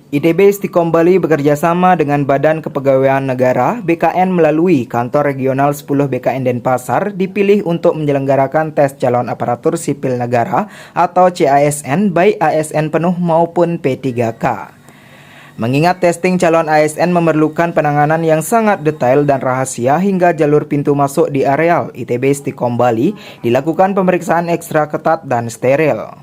ITB Istiqom Bali bekerjasama dengan Badan Kepegawaian Negara (BKN) melalui Kantor Regional 10 BKN Denpasar dipilih untuk menyelenggarakan tes calon aparatur sipil negara atau CASN baik ASN penuh maupun P3K. Mengingat testing calon ASN memerlukan penanganan yang sangat detail dan rahasia hingga jalur pintu masuk di areal ITB Istiqom Bali dilakukan pemeriksaan ekstra ketat dan steril.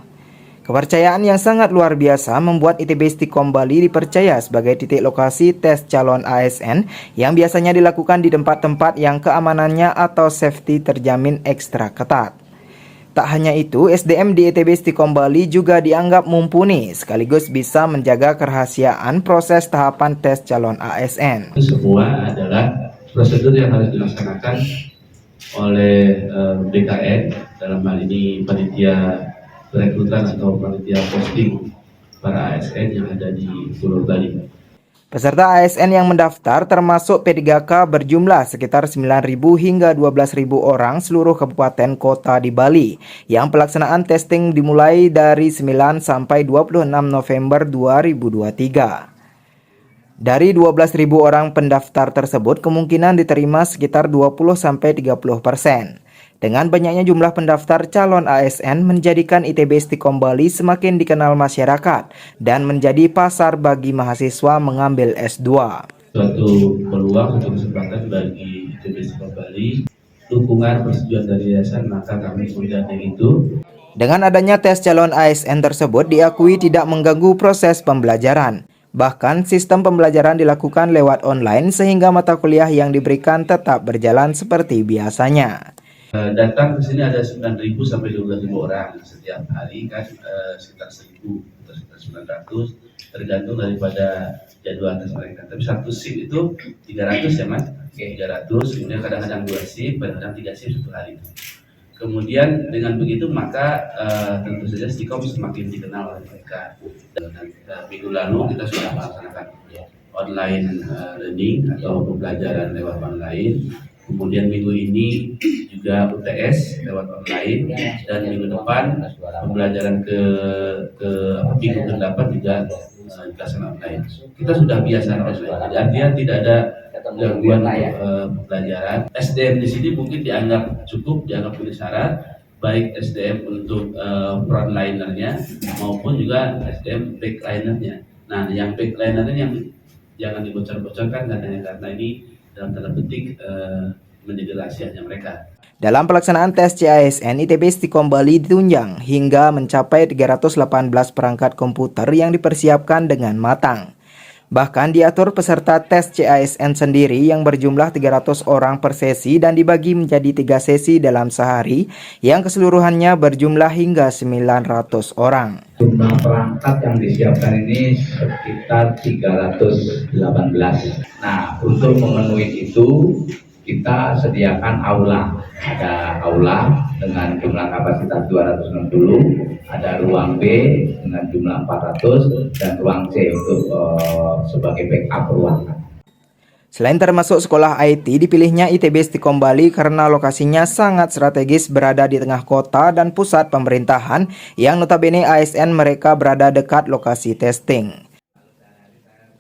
Kepercayaan yang sangat luar biasa membuat ITB Istiqom Bali dipercaya sebagai titik lokasi tes calon ASN yang biasanya dilakukan di tempat-tempat yang keamanannya atau safety terjamin ekstra ketat. Tak hanya itu, SDM di ITB Istiqom Bali juga dianggap mumpuni sekaligus bisa menjaga kerahasiaan proses tahapan tes calon ASN. Semua adalah prosedur yang harus dilaksanakan oleh BKN, dalam hal ini panitia perekrutan atau panitia posting para ASN yang ada di Pulau Bali. Peserta ASN yang mendaftar termasuk P3K berjumlah sekitar 9.000 hingga 12.000 orang seluruh kabupaten kota di Bali, yang pelaksanaan testing dimulai dari 9 sampai 26 November 2023. Dari 12.000 orang pendaftar tersebut, kemungkinan diterima sekitar 20-30%. Dengan banyaknya jumlah pendaftar calon ASN menjadikan ITB Istiqom Bali semakin dikenal masyarakat dan menjadi pasar bagi mahasiswa mengambil S2. Suatu peluang, suatu kesempatan bagi ITB Istiqom Bali, dukungan persetujuan dari yayasan, maka kami menggandeng itu. Dengan adanya tes calon ASN tersebut diakui tidak mengganggu proses pembelajaran. Bahkan sistem pembelajaran dilakukan lewat online sehingga mata kuliah yang diberikan tetap berjalan seperti biasanya. Datang ke sini ada 9.000 sampai 12.000 orang setiap hari, kan sekitar 1.000 atau sekitar 900, tergantung daripada jadwal tes mereka. Tapi satu shift itu 300 ya Mas? 300, kemudian kadang-kadang 2 shift, kadang-kadang 3 shift satu hari. Kemudian dengan begitu maka tentu saja Istiqom semakin dikenal oleh mereka. Dan minggu lalu kita sudah melaksanakan online learning atau pembelajaran lewat online. Kemudian minggu ini juga UTS lewat online, dan minggu depan pembelajaran ke minggu ke-8 juga dilaksanakan online. Kita sudah biasa online, jadi artinya tidak ada gangguan untuk pembelajaran. SDM di sini mungkin dianggap cukup, dianggap memenuhi syarat, baik SDM untuk frontlinernya maupun juga SDM backlinernya. Nah, yang backlinernya yang jangan dibocor-bocorkan karena ini dalam tanda petik menjadi rahasianya mereka. Dalam pelaksanaan tes CASN, ITB Istiqom Bali ditunjang hingga mencapai 318 perangkat komputer yang dipersiapkan dengan matang. Bahkan diatur peserta tes CASN sendiri yang berjumlah 300 orang per sesi dan dibagi menjadi 3 sesi dalam sehari yang keseluruhannya berjumlah hingga 900 orang. Jumlah perangkat yang disiapkan ini sekitar 318. Nah, untuk memenuhi itu kita sediakan aula. Ada aula dengan jumlah kapasitas 260, ada ruang B dengan jumlah 400, dan ruang C untuk sebagai backup ruangan. Selain termasuk sekolah IT, dipilihnya ITB Istiqom Bali karena lokasinya sangat strategis berada di tengah kota dan pusat pemerintahan yang notabene ASN mereka berada dekat lokasi testing.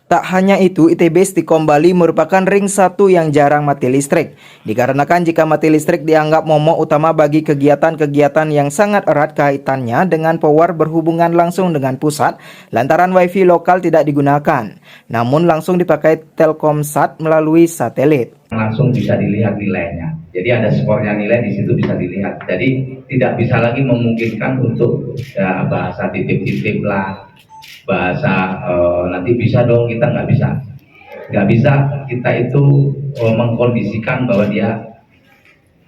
Tak hanya itu, ITB Istiqom Bali merupakan ring 1 yang jarang mati listrik. Dikarenakan jika mati listrik dianggap momok utama bagi kegiatan-kegiatan yang sangat erat kaitannya dengan power berhubungan langsung dengan pusat, lantaran wifi lokal tidak digunakan. Namun langsung dipakai Telkomsat melalui satelit. Langsung bisa dilihat nilainya. Jadi ada skornya, nilai di situ bisa dilihat. Jadi tidak bisa lagi memungkinkan untuk bahasa titip-titip lah. Bahasa nanti bisa dong, kita nggak bisa kita itu mengkondisikan bahwa dia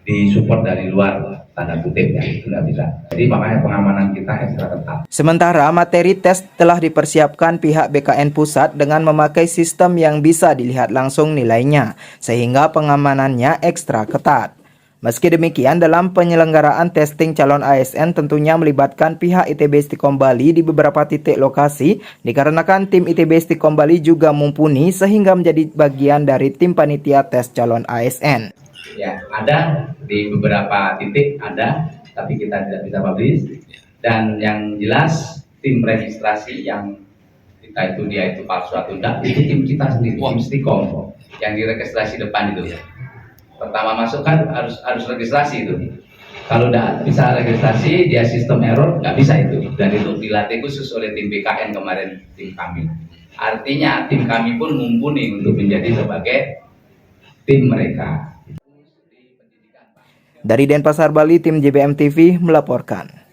disupport dari luar, tanda kutip ya, itu nggak bisa. Jadi makanya pengamanan kita ekstra ketat. Sementara materi tes telah dipersiapkan pihak BKN Pusat dengan memakai sistem yang bisa dilihat langsung nilainya, sehingga pengamanannya ekstra ketat. Meski demikian, dalam penyelenggaraan testing calon ASN tentunya melibatkan pihak ITB Istiqom Bali di beberapa titik lokasi, dikarenakan tim ITB Istiqom Bali juga mumpuni sehingga menjadi bagian dari tim panitia tes calon ASN. Ya, ada di beberapa titik ada, tapi kita tidak bisa publish. Dan yang jelas tim registrasi yang kita itu dia itu palsu atau enggak, itu tim kita sendiri, tim Stikom yang diregistrasi depan itu. Pertama masuk kan harus registrasi itu. Kalau udah bisa registrasi, dia sistem error nggak bisa itu. Dan itu dilatih khusus oleh tim BKN kemarin, tim kami. Artinya tim kami pun mumpuni untuk menjadi sebagai tim mereka. Dari Denpasar, Bali, tim JBM TV melaporkan.